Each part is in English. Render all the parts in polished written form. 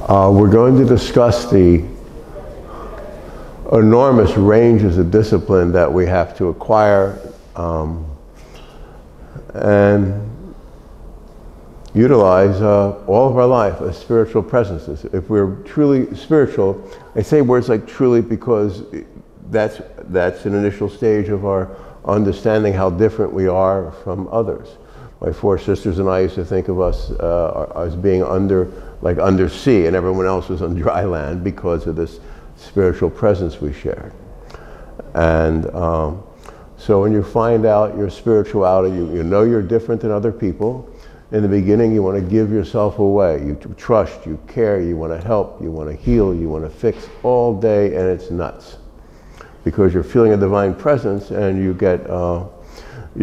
We're going to discuss the enormous ranges of discipline that we have to acquire and utilize all of our life as spiritual presences. If we're truly spiritual, I say words like truly because that's an initial stage of our understanding how different we are from others. My four sisters and I used to think of us as being under sea, and everyone else was on dry land because of this spiritual presence we shared. And so when you find out your spirituality, you know you're different than other people. In the beginning, you want to give yourself away. You trust, you care, you want to help, you want to heal, you want to fix all day, and it's nuts. Because you're feeling a divine presence, and you'll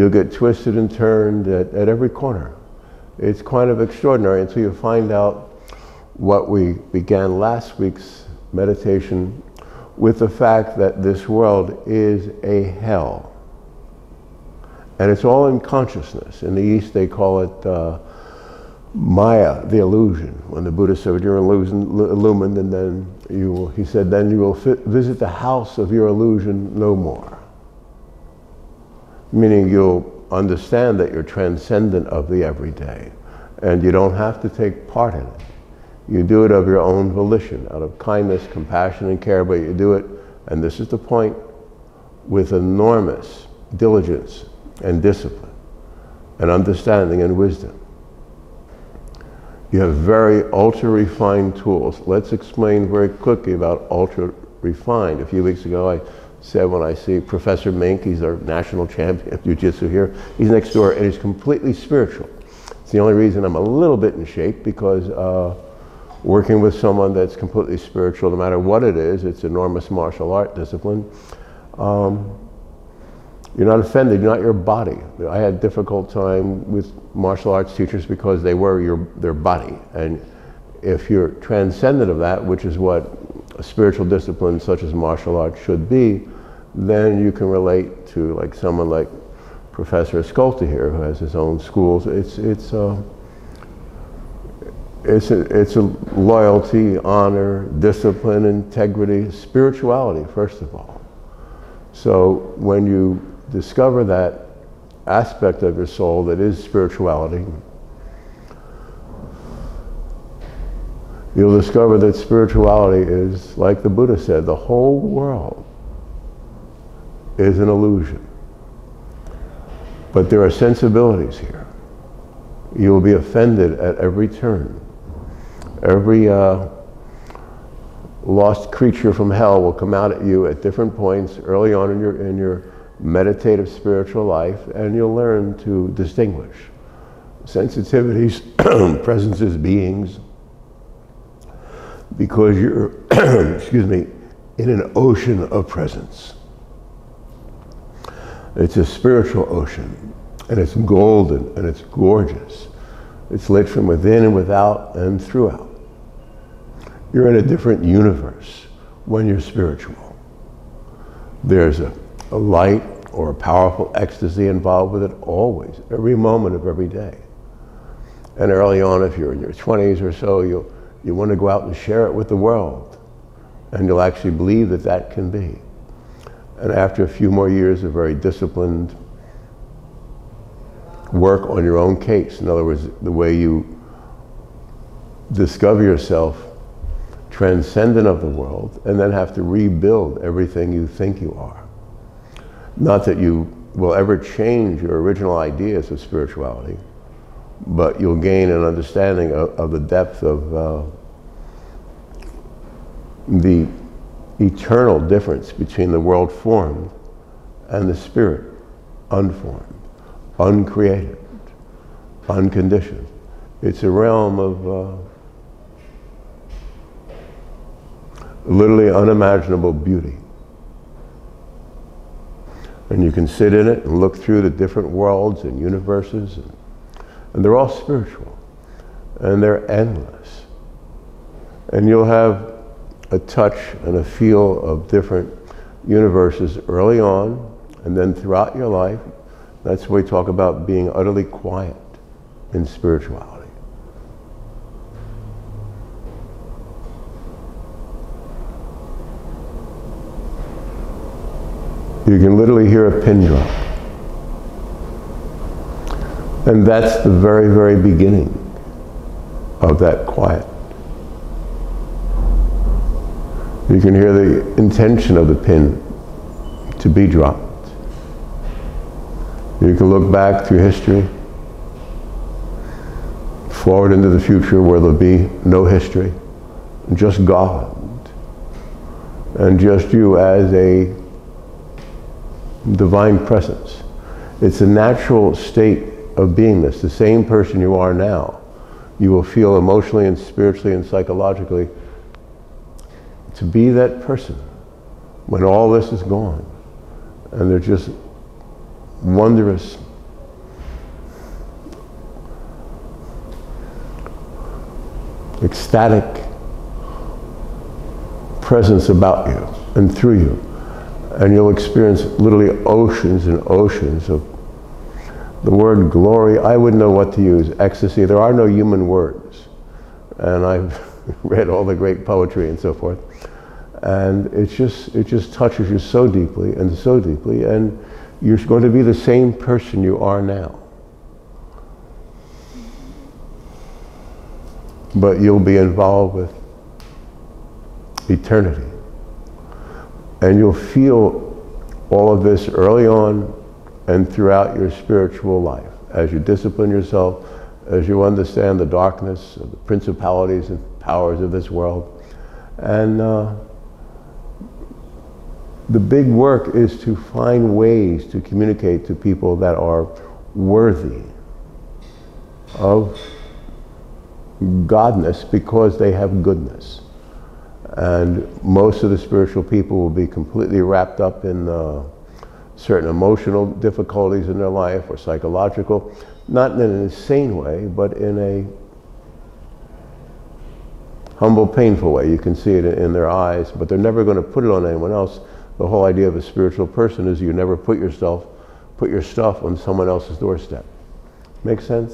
get twisted and turned at every corner. It's kind of extraordinary until you find out what we began last week's meditation with, the fact that this world is a hell. And it's all in consciousness. In the East, they call it Maya, the illusion. When the Buddha said, you're illumined, and then he said, then you will visit the house of your illusion no more. Meaning you'll understand that you're transcendent of the everyday, and you don't have to take part in it. You do it of your own volition, out of kindness, compassion, and care, but you do it, and this is the point, with enormous diligence and discipline and understanding and wisdom. You have very ultra-refined tools. Let's explain very quickly about ultra-refined. A few weeks ago I said, when I see Professor Mink, he's our national champion of jiu-jitsu here, he's next door and he's completely spiritual. It's the only reason I'm a little bit in shape, because working with someone that's completely spiritual, no matter what it is, it's enormous martial art discipline. You're not offended, you're not your body. I had a difficult time with martial arts teachers because they were their body. And if you're transcendent of that, which is what a spiritual discipline such as martial arts should be, then you can relate to someone like Professor Sculta here, who has his own schools. It's a loyalty, honor, discipline, integrity, spirituality, first of all. So when you discover that aspect of your soul that is spirituality, you'll discover that spirituality is, like the Buddha said, the whole world is an illusion. But there are sensibilities here. You will be offended at every turn. Every lost creature from hell will come out at you at different points early on in your meditative spiritual life, and you'll learn to distinguish sensitivities, presences, beings, because you're, excuse me, in an ocean of presence. It's a spiritual ocean, and it's golden, and it's gorgeous. It's lit from within and without and throughout. You're in a different universe when you're spiritual. There's a light or a powerful ecstasy involved with it always, every moment of every day. And early on, if you're in your 20s or so, you want to go out and share it with the world. And you'll actually believe that that can be. And after a few more years of very disciplined work on your own case, in other words, the way you discover yourself transcendent of the world, and then have to rebuild everything you think you are. Not that you will ever change your original ideas of spirituality, but you'll gain an understanding of the depth of the eternal difference between the world formed and the spirit unformed, uncreated, unconditioned. It's a realm of literally unimaginable beauty. And you can sit in it and look through the different worlds and universes, and they're all spiritual, and they're endless. And you'll have a touch and a feel of different universes early on, and then throughout your life. That's why we talk about being utterly quiet in spirituality. You can literally hear a pin drop. And that's the very, very beginning of that quiet. You can hear the intention of the pin to be dropped. You can look back through history, forward into the future where there'll be no history, just God, and just you as a divine presence. It's a natural state of beingness, the same person you are now. You will feel emotionally and spiritually and psychologically to be that person when all this is gone. And they're just wondrous, ecstatic presence about you and through you. And you'll experience literally oceans and oceans of the word glory. I wouldn't know what to use. Ecstasy. There are no human words. And I've read all the great poetry and so forth. And it just touches you so deeply, and you're going to be the same person you are now. But you'll be involved with eternity. And you'll feel all of this early on and throughout your spiritual life. As you discipline yourself, as you understand the darkness of the principalities and powers of this world. And the big work is to find ways to communicate to people that are worthy of godness because they have goodness. And most of the spiritual people will be completely wrapped up in certain emotional difficulties in their life or psychological, not in an insane way, but in a humble, painful way. You can see it in their eyes, but they're never going to put it on anyone else. The whole idea of a spiritual person is you never put your stuff on someone else's doorstep. Make sense?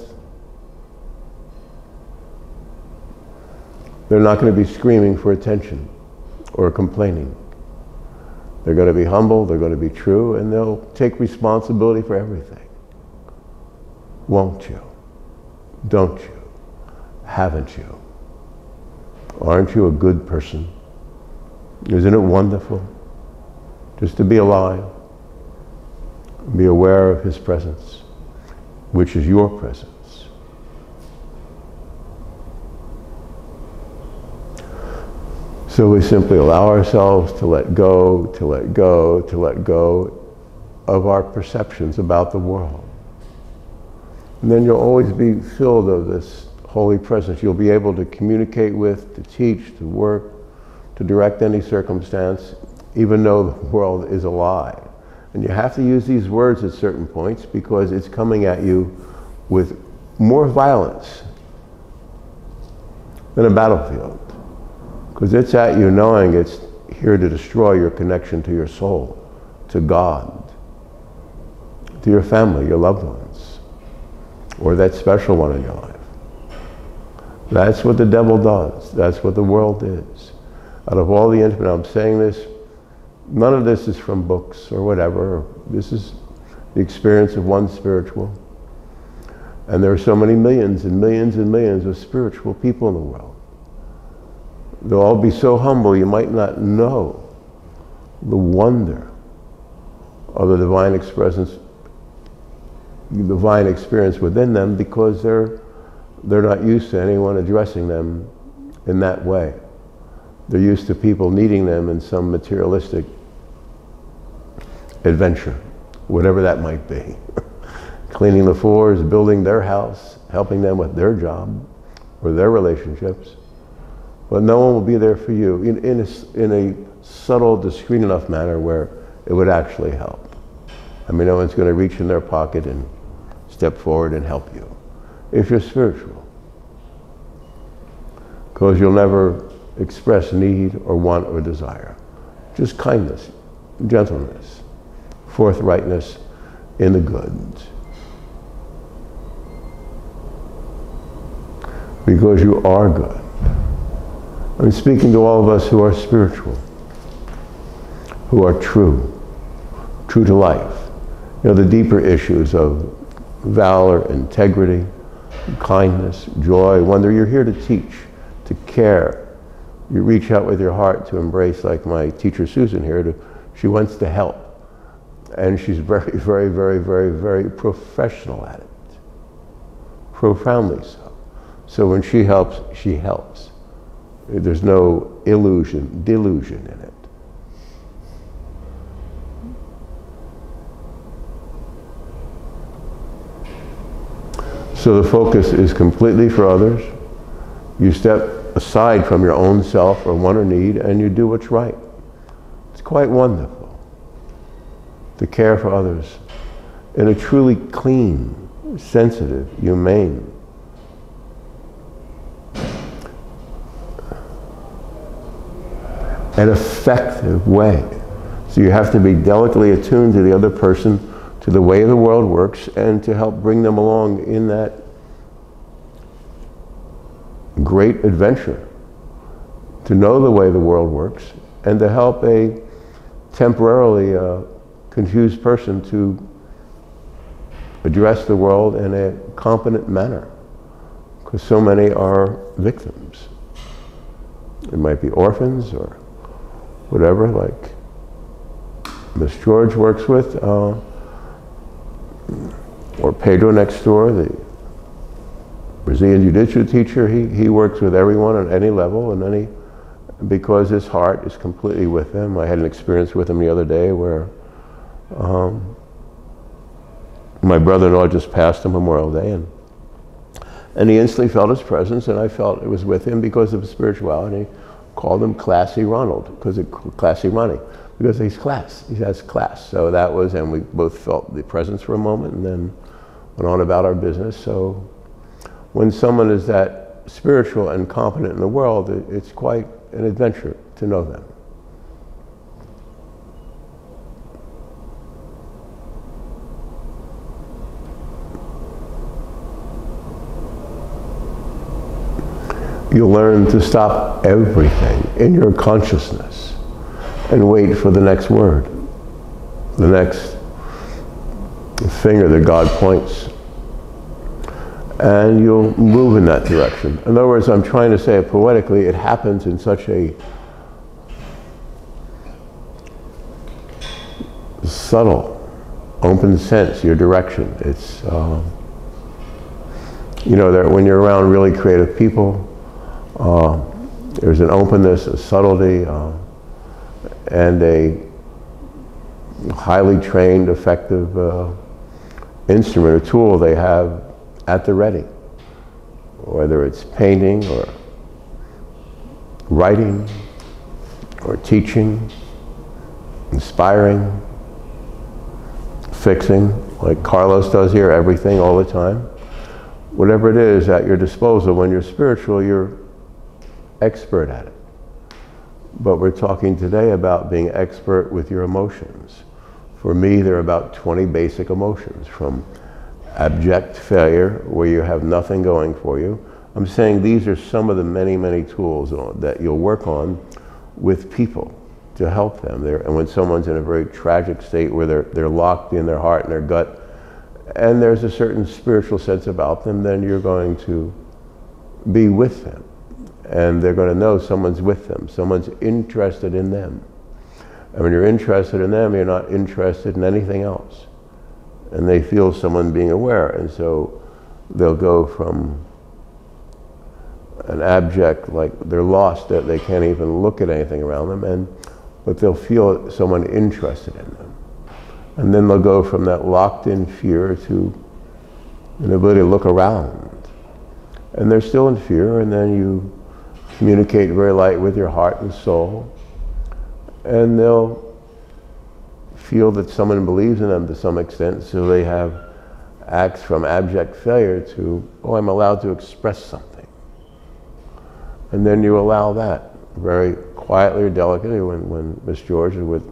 They're not going to be screaming for attention or complaining. They're going to be humble, they're going to be true, and they'll take responsibility for everything. Won't you? Don't you? Haven't you? Aren't you a good person? Isn't it wonderful just to be alive, be aware of His presence, which is your presence? So we simply allow ourselves to let go, to let go, to let go of our perceptions about the world. And then you'll always be filled of this holy presence. You'll be able to communicate with, to teach, to work, to direct any circumstance, even though the world is a lie. And you have to use these words at certain points because it's coming at you with more violence than a battlefield. Because it's at you knowing it's here to destroy your connection to your soul, to God, to your family, your loved ones, or that special one in your life. That's what the devil does. That's what the world is. Out of all the infinite, I'm saying this, none of this is from books or whatever. This is the experience of one spiritual. And there are so many millions and millions and millions of spiritual people in the world. They'll all be so humble you might not know the wonder of the divine experience within them because they're not used to anyone addressing them in that way. They're used to people needing them in some materialistic adventure, whatever that might be. Cleaning the floors, building their house, helping them with their job or their relationships. But no one will be there for you in a subtle, discreet enough manner where it would actually help. I mean, no one's going to reach in their pocket and step forward and help you if you're spiritual. Because you'll never express need or want or desire. Just kindness, gentleness, forthrightness in the good. Because you are good. I'm speaking to all of us who are spiritual, who are true true to life. You know, the deeper issues of valor, integrity, kindness, joy, wonder. You're here to teach, to care. You reach out with your heart to embrace, like my teacher Susan here, she wants to help. And she's very, very, very, very, very professional at it. Profoundly so. So when she helps, she helps. There's no illusion, delusion in it. So the focus is completely for others. You step aside from your own self or want or need, and you do what's right. It's quite wonderful to care for others in a truly clean, sensitive, humane, and effective way. So you have to be delicately attuned to the other person, to the way the world works, and to help bring them along in that great adventure, to know the way the world works, and to help a temporarily confused person to address the world in a competent manner, because so many are victims. It might be orphans or whatever, like Miss George works with, or Pedro next door, the Brazilian Jiu-Jitsu teacher. He works with everyone on any level, and because his heart is completely with them. I had an experience with him the other day where my brother-in-law just passed on Memorial Day, and he instantly felt his presence, and I felt it was with him because of his spirituality. Called him Classy Ronald, Classy Ronnie, because he's class, he has class. So that was, and we both felt the presence for a moment and then went on about our business. So when someone is that spiritual and competent in the world, it's quite an adventure to know them. You learn to stop everything in your consciousness and wait for the next word, the next finger that God points. And you'll move in that direction. In other words, I'm trying to say it poetically, it happens in such a subtle, open sense, your direction. It's, you know, when you're around really creative people, there's an openness, a subtlety, and a highly trained, effective instrument or tool they have at the ready. Whether it's painting or writing or teaching, inspiring, fixing, like Carlos does here, everything all the time. Whatever it is at your disposal, when you're spiritual, you're expert at it. But we're talking today about being expert with your emotions. For me, there are about 20 basic emotions, from abject failure, where you have nothing going for you. I'm saying these are some of the many, many tools that you'll work on with people to help them. And when someone's in a very tragic state where they're locked in their heart and their gut, and there's a certain spiritual sense about them, then you're going to be with them. And they're going to know someone's with them, someone's interested in them. And when you're interested in them, you're not interested in anything else. And they feel someone being aware, and so they'll go from an abject, like they're lost, that they can't even look at anything around them, but they'll feel someone interested in them. And then they'll go from that locked in fear to an ability to look around. And they're still in fear, and then you communicate very light with your heart and soul, and they'll feel that someone believes in them to some extent, so they have acts from abject failure to, oh, I'm allowed to express something. And then you allow that very quietly or delicately when Miss George is with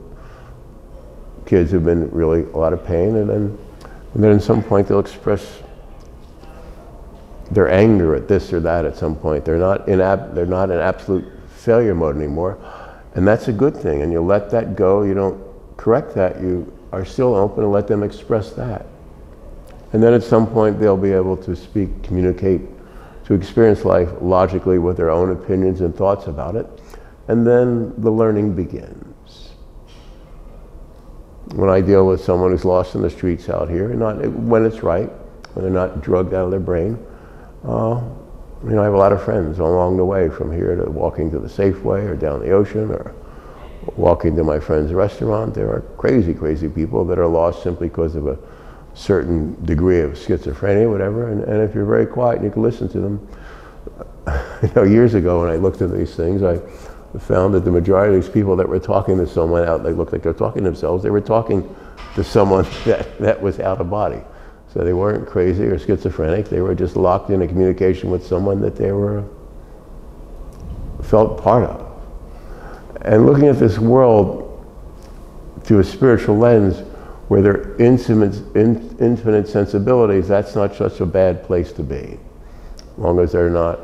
kids who've been really a lot of pain, and then at some point they'll express their anger at this or that at some point. They're not in absolute failure mode anymore, and that's a good thing. And you let that go. You don't correct that. You are still open and let them express that. And then at some point they'll be able to speak, communicate, to experience life logically with their own opinions and thoughts about it. And then the learning begins. When I deal with someone who's lost in the streets out here, when it's right, when they're not drugged out of their brain, I have a lot of friends along the way, from here to walking to the Safeway or down the ocean or walking to my friend's restaurant. There are crazy, crazy people that are lost simply because of a certain degree of schizophrenia, whatever. And if you're very quiet and you can listen to them, years ago when I looked at these things, I found that the majority of these people that were talking to someone out, they looked like they're talking to themselves, they were talking to someone that was out of body. So they weren't crazy or schizophrenic, they were just locked in a communication with someone that they felt part of. And looking at this world through a spiritual lens, where there are infinite sensibilities, that's not such a bad place to be. As long as they're not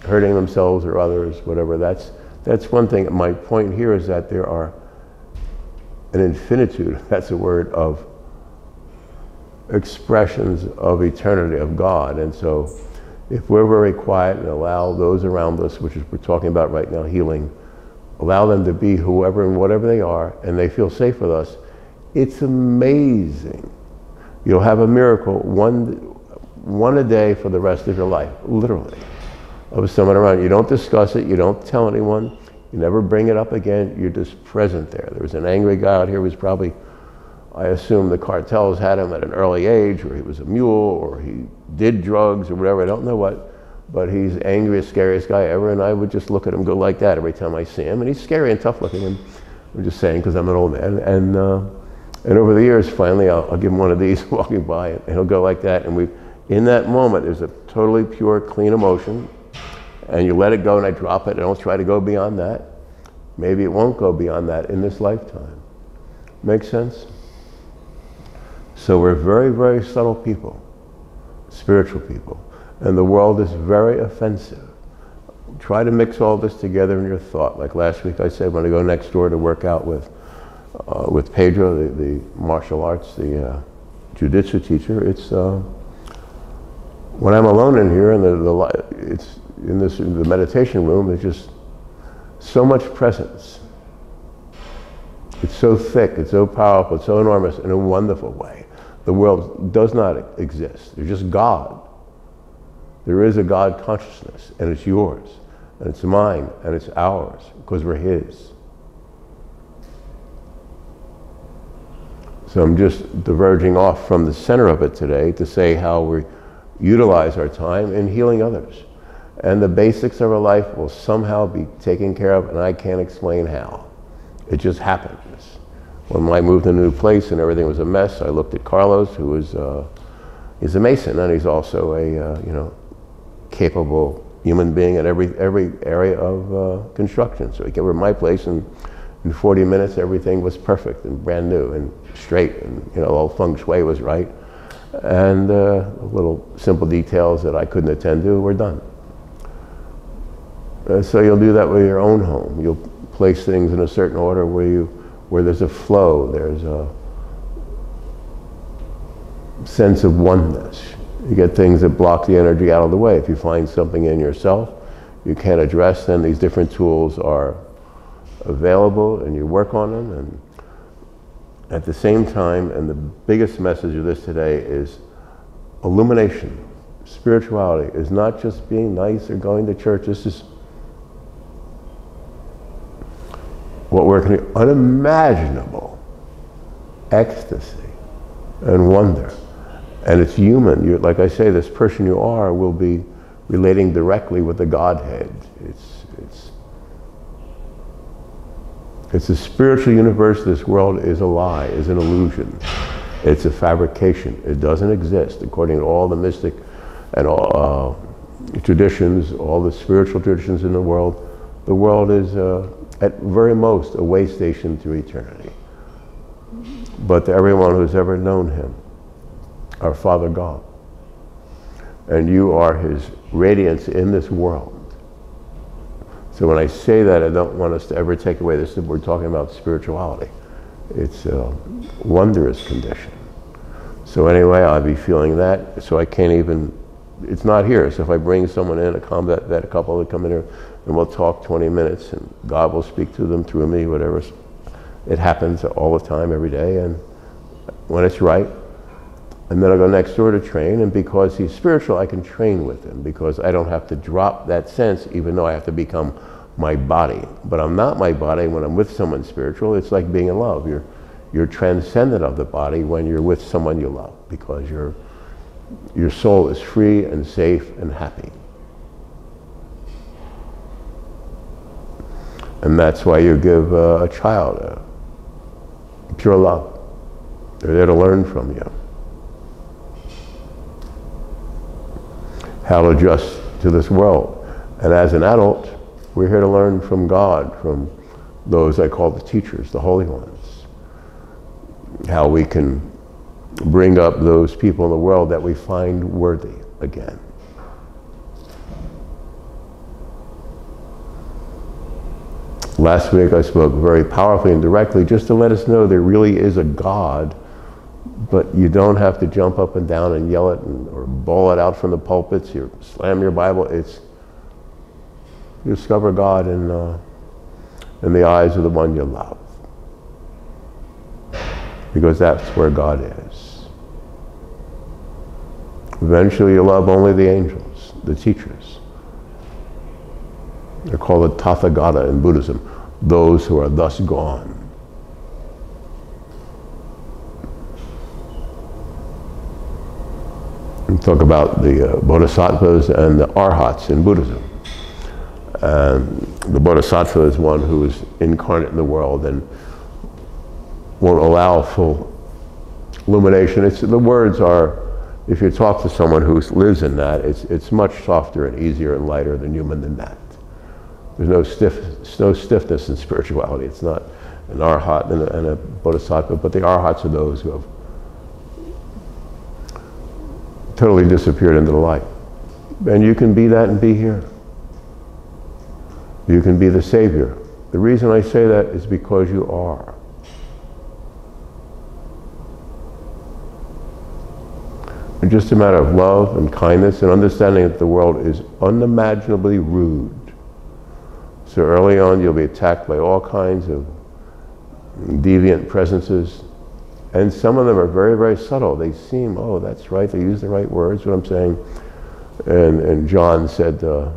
hurting themselves or others, whatever. That's one thing. My point here is that there are an infinitude, that's a word, of expressions of eternity, of God. And so if we're very quiet and allow those around us, which is we're talking about right now, healing, allow them to be whoever and whatever they are, and they feel safe with us, it's amazing. You'll have a miracle, one a day for the rest of your life, literally, of someone around you. You don't discuss it, you don't tell anyone, you never bring it up again, you're just present there. There was an angry guy out here who was probably, I assume the cartels had him at an early age, or he was a mule, or he did drugs or whatever, I don't know what, but he's the angriest, scariest guy ever, and I would just look at him go like that every time I see him, and he's scary and tough looking, and I'm just saying because I'm an old man, and over the years, finally, I'll give him one of these walking by, and he'll go like that, and in that moment, there's a totally pure, clean emotion, and you let it go, and I drop it, and I don't try to go beyond that. Maybe it won't go beyond that in this lifetime. Make sense? So we're very, very subtle people, spiritual people, and the world is very offensive. Try to mix all this together in your thought. Like last week I said, when I go next door to work out with Pedro, the martial arts, the jiu-jitsu teacher, it's when I'm alone in here, and it's in the meditation room, there's just so much presence. It's so thick, it's so powerful, it's so enormous in a wonderful way. The world does not exist. There's just God. There is a God consciousness, and it's yours, and it's mine, and it's ours, because we're His. So I'm just diverging off from the center of it today to say how we utilize our time in healing others. And the basics of our life will somehow be taken care of, and I can't explain how. It just happens. When I moved to a new place and everything was a mess, I looked at Carlos, who is he's a mason, and he's also a capable human being at every area of construction. So he came over to my place, and in 40 minutes everything was perfect and brand new and straight, and all feng shui was right, and little simple details that I couldn't attend to were done. So you'll do that with your own home. You'll place things in a certain order where there's a flow, there's a sense of oneness. You get things that block the energy out of the way. If you find something in yourself you can't address, then these different tools are available, and you work on them. And at the same time, and the biggest message of this today is illumination. Spirituality is not just being nice or going to church. This is what we're going to, unimaginable ecstasy and wonder. And it's human. Like I say, this person you are will be relating directly with the Godhead. It's a spiritual universe. This world is a lie, is an illusion. It's a fabrication. It doesn't exist. According to all the mystic and all traditions, all the spiritual traditions in the world is at very most a way station through eternity. But to everyone who's ever known Him, our Father God, and you are His radiance in this world. So when I say that, I don't want us to ever take away this. We're talking about spirituality. It's a wondrous condition. So anyway, I'll be feeling that, so I can't even, it's not here. So if I bring someone in, a combat vet, a couple that come in here, and we'll talk 20 minutes, and God will speak to them through me, whatever. It happens all the time, every day, and when it's right. And then I'll go next door to train, and because he's spiritual, I can train with him, because I don't have to drop that sense, even though I have to become my body. But I'm not my body when I'm with someone spiritual. It's like being in love. You're transcendent of the body when you're with someone you love, because your soul is free and safe and happy. And that's why you give a child pure love. They're there to learn from you how to adjust to this world. And as an adult, we're here to learn from God, from those I call the teachers, the holy ones, how we can bring up those people in the world that we find worthy again. Last week I spoke very powerfully and directly just to let us know there really is a God, but you don't have to jump up and down and yell it or bawl it out from the pulpits, you slam your Bible. It's, you discover God in the eyes of the one you love, because that's where God is. Eventually you love only the angels, the teachers. They're called the Tathagata in Buddhism, those who are thus gone. We talk about the Bodhisattvas and the Arhats in Buddhism. The Bodhisattva is one who is incarnate in the world and won't allow full illumination. The words are, if you talk to someone who lives in that, it's much softer and easier and lighter than human than that. There's no stiffness in spirituality. It's not an Arhat and a Bodhisattva, but the Arhats are those who have totally disappeared into the light. And you can be that and be here. You can be the Savior. The reason I say that is because you are. It's just a matter of love and kindness and understanding that the world is unimaginably rude. So early on you'll be attacked by all kinds of deviant presences, and some of them are very, very subtle. They seem, oh, that's right, they use the right words, what I'm saying. And John said, the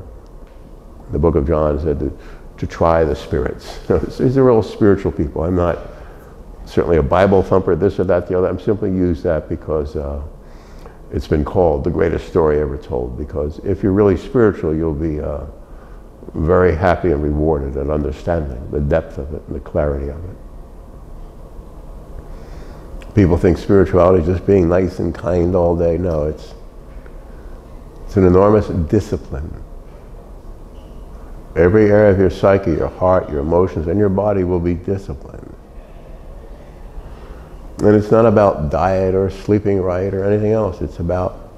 book of John said to try the spirits. These are real spiritual people. I'm not certainly a Bible thumper, this or that, the other. I'm simply use that because it's been called the greatest story ever told. Because if you're really spiritual, you'll be very happy and rewarded at understanding the depth of it and the clarity of it. People think spirituality is just being nice and kind all day. No, it's an enormous discipline. Every area of your psyche, your heart, your emotions, and your body will be disciplined. And it's not about diet or sleeping right or anything else. It's about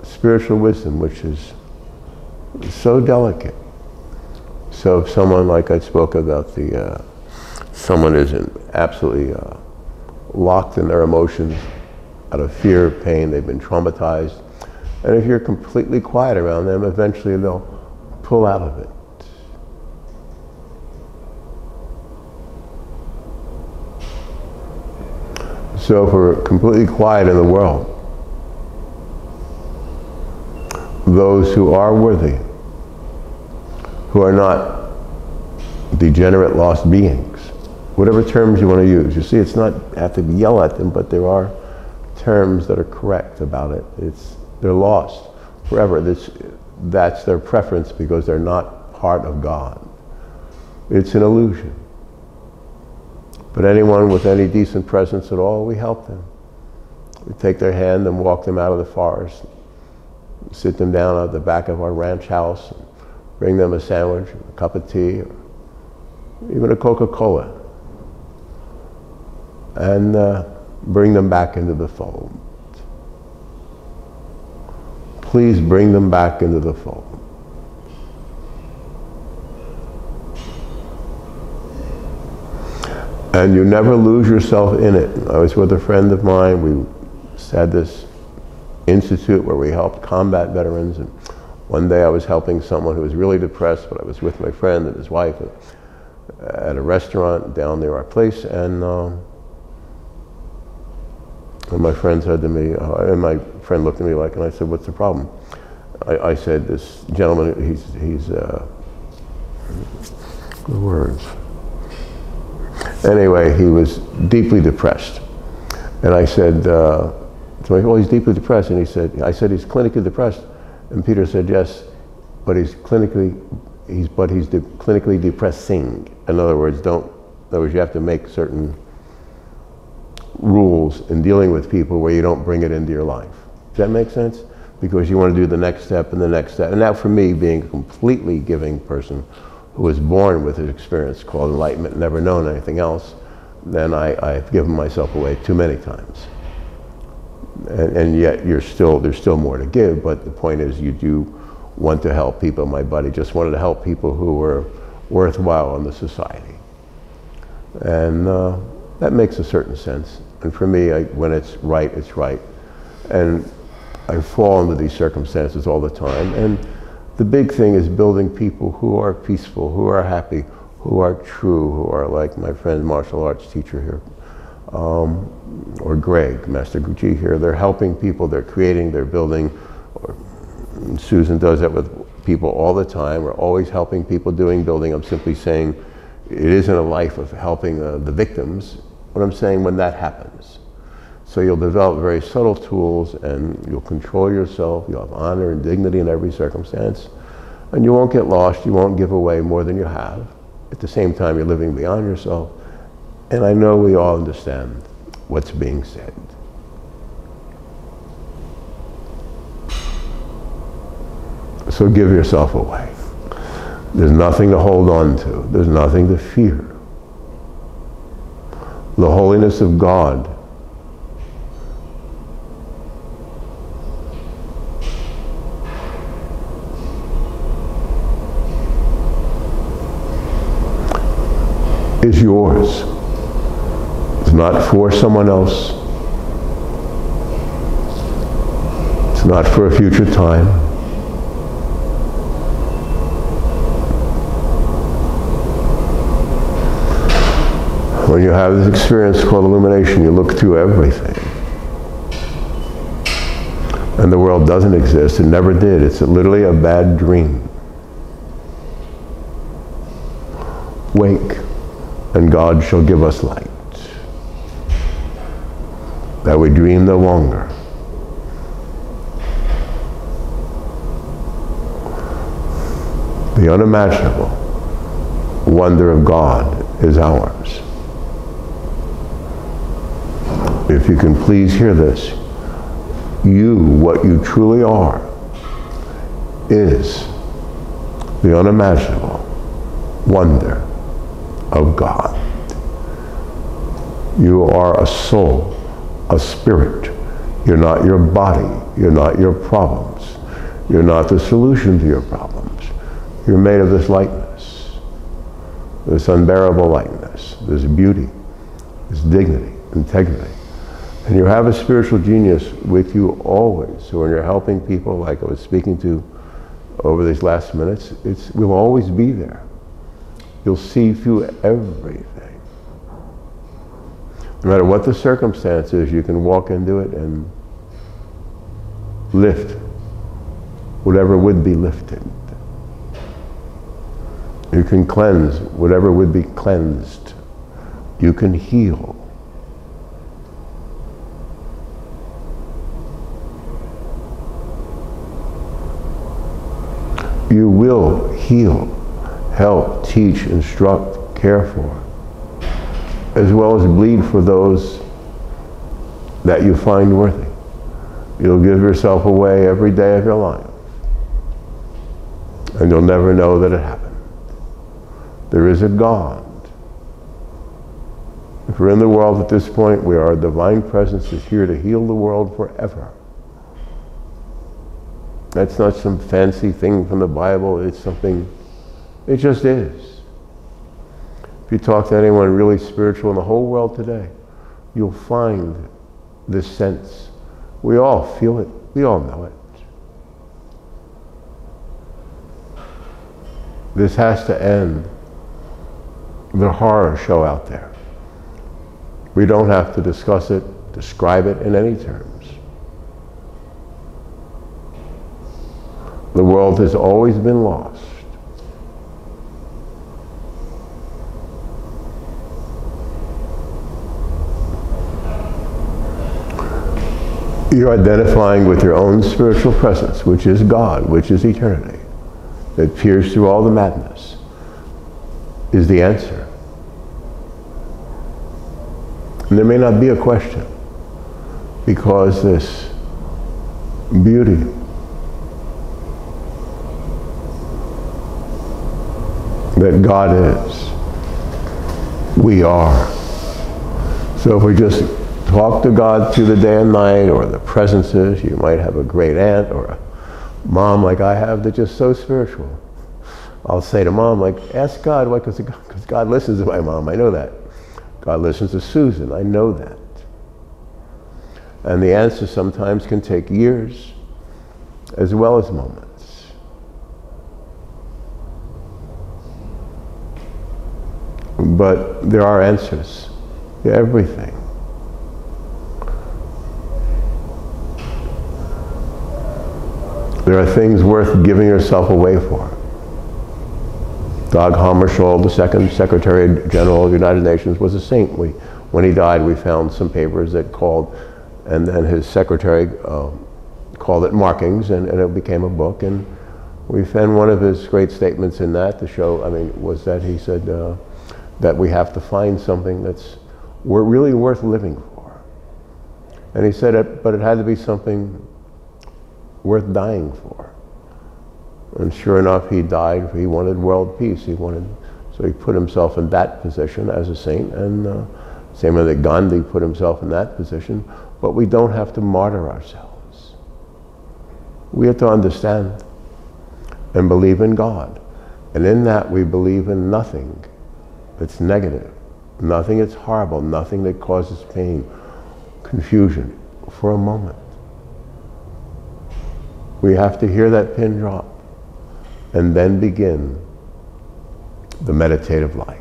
spiritual wisdom, which is so delicate. So if someone, like I spoke about, someone isn't absolutely locked in their emotions out of fear, pain, they've been traumatized, and if you're completely quiet around them, eventually they'll pull out of it. So if we're completely quiet in the world, those who are worthy, who are not degenerate lost beings, whatever terms you want to use. You see, it's not have to yell at them, but there are terms that are correct about it. They're lost forever. That's their preference because they're not part of God. It's an illusion. But anyone with any decent presence at all, we help them. We take their hand and walk them out of the forest, sit them down at the back of our ranch house, and bring them a sandwich, a cup of tea, or even a Coca-Cola, and bring them back into the fold. Please bring them back into the fold. And you never lose yourself in it. I was with a friend of mine. We had this institute where we helped combat veterans. And one day I was helping someone who was really depressed, but I was with my friend and his wife at a restaurant down near our place. And my friend said to me, and my friend looked at me like, and I said, what's the problem? I said, this gentleman, he's the words. Anyway, he was deeply depressed. And I said, well, he's deeply depressed. And I said, he's clinically depressed. And Peter said, yes, but he's clinically depressing. In other words, you have to make certain rules in dealing with people where you don't bring it into your life. Does that make sense? Because you want to do the next step and the next step. And now for me, being a completely giving person who was born with an experience called enlightenment, never known anything else, then I've given myself away too many times. And yet there's still more to give, but the point is you do want to help people. My buddy just wanted to help people who were worthwhile in the society. And that makes a certain sense. And for me, when it's right, it's right. And I fall into these circumstances all the time. And the big thing is building people who are peaceful, who are happy, who are true, who are like my friend martial arts teacher here, or Greg, Master Gucci here. They're helping people, they're creating, they're building. Susan does that with people all the time. We're always helping people, building. I'm simply saying it isn't a life of helping the victims. What I'm saying, when that happens. So you'll develop very subtle tools and you'll control yourself, you'll have honor and dignity in every circumstance, and you won't get lost, you won't give away more than you have. At the same time, you're living beyond yourself. And I know we all understand what's being said. So give yourself away. There's nothing to hold on to. There's nothing to fear. The holiness of God is yours. It's not for someone else. It's not for a future time. When you have this experience called illumination, you look through everything. And the world doesn't exist. It never did. It's literally a bad dream. Wake, and God shall give us light, that we dream no longer. The unimaginable wonder of God is ours. If you can please hear this, you, what you truly are, is the unimaginable wonder of God. You are a soul, a spirit. You're not your body. You're not your problems. You're not the solution to your problems. You're made of this lightness, this unbearable lightness, this beauty, this dignity, integrity. And you have a spiritual genius with you always. So when you're helping people, like I was speaking to over these last minutes, it will always be there. You'll see through everything. No matter what the circumstance is, you can walk into it and lift whatever would be lifted. You can cleanse whatever would be cleansed. You can heal. You will heal, help, teach, instruct, care for, as well as bleed for those that you find worthy. You'll give yourself away every day of your life, and you'll never know that it happened. There is a God. If we're in the world at this point, our divine presence is here to heal the world forever. That's not some fancy thing from the Bible. It's something, it just is. If you talk to anyone really spiritual in the whole world today, you'll find this sense. We all feel it. We all know it. This has to end the horror show out there. We don't have to discuss it, describe it in any terms. The world has always been lost. You're identifying with your own spiritual presence, which is God, which is eternity, that peers through all the madness, is the answer. And there may not be a question, because this beauty that God is, we are. So if we just talk to God through the day and night, or the presences, you might have a great aunt or a mom like I have that's just so spiritual. I'll say to mom, like, ask God, why? Because God listens to my mom, I know that. God listens to Susan, I know that. And the answer sometimes can take years as well as moments. But there are answers to everything. There are things worth giving yourself away for. Dag Hammarskjöld, the second Secretary General of the United Nations, was a saint. When he died, we found some papers that called, and then his secretary called it markings, and it became a book. And we found one of his great statements in that to show, was that he said that we have to find something that's really worth living for. And he said but it had to be something worth dying for. And sure enough, he died. He wanted world peace. So he put himself in that position as a saint, and same way that Gandhi put himself in that position. But we don't have to martyr ourselves. We have to understand and believe in God. And in that, we believe in nothing that's negative, nothing that's horrible, nothing that causes pain, confusion, for a moment. We have to hear that pin drop and then begin the meditative life.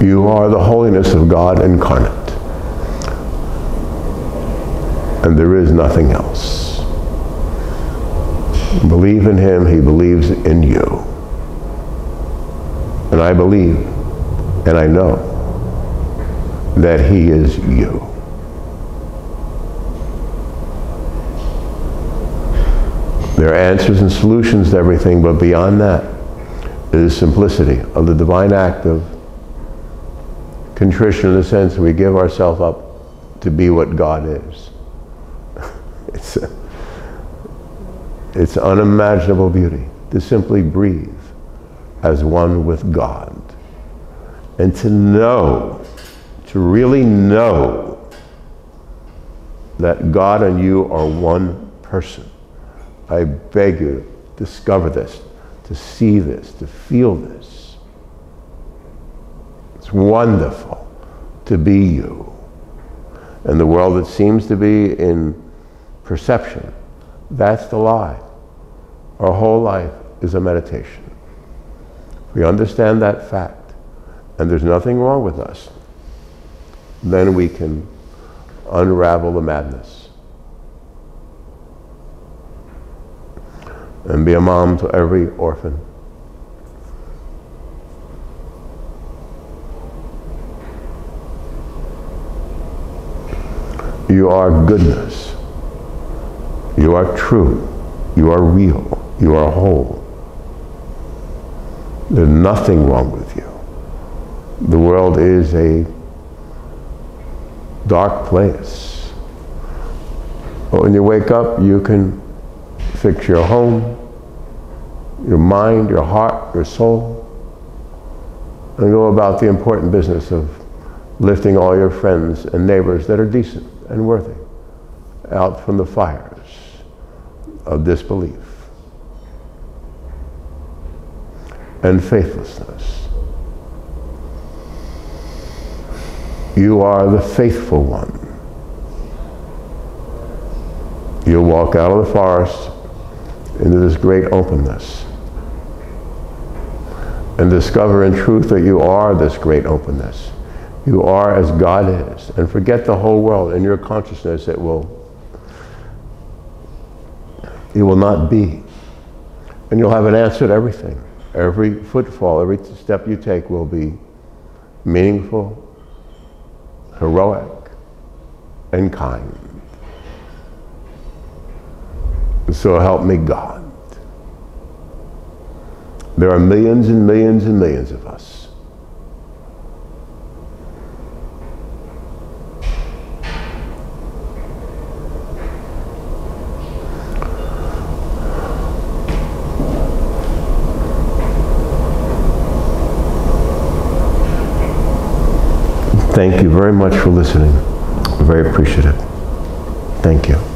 You are the holiness of God incarnate. And there is nothing else. Believe in him, he believes in you. And I believe, and I know, that he is you. There are answers and solutions to everything, but beyond that is simplicity of the divine act of contrition, in the sense we give ourselves up to be what God is. It's unimaginable beauty to simply breathe as one with God, and to know, to really know that God and you are one person. I beg you to discover this, to see this, to feel this. It's wonderful to be you. And the world that seems to be in perception, that's the lie. Our whole life is a meditation. If we understand that fact, and there's nothing wrong with us, then we can unravel the madness and be a mom to every orphan. You are goodness. You are true. You are real. You are whole. There's nothing wrong with you. The world is a dark place. But when you wake up, you can fix your home. your mind, your heart, your soul, and go about the important business of lifting all your friends and neighbors that are decent and worthy out from the fires of disbelief and faithlessness. You are the faithful one. You'll walk out of the forest into this great openness and discover in truth that you are this great openness. You are as God is, and forget the whole world. In your consciousness it will not be. And you'll have an answer to everything. Every footfall, every step you take will be meaningful, heroic, and kind. So help me God. There are millions and millions and millions of us. Thank you very much for listening. I'm very appreciative. Thank you.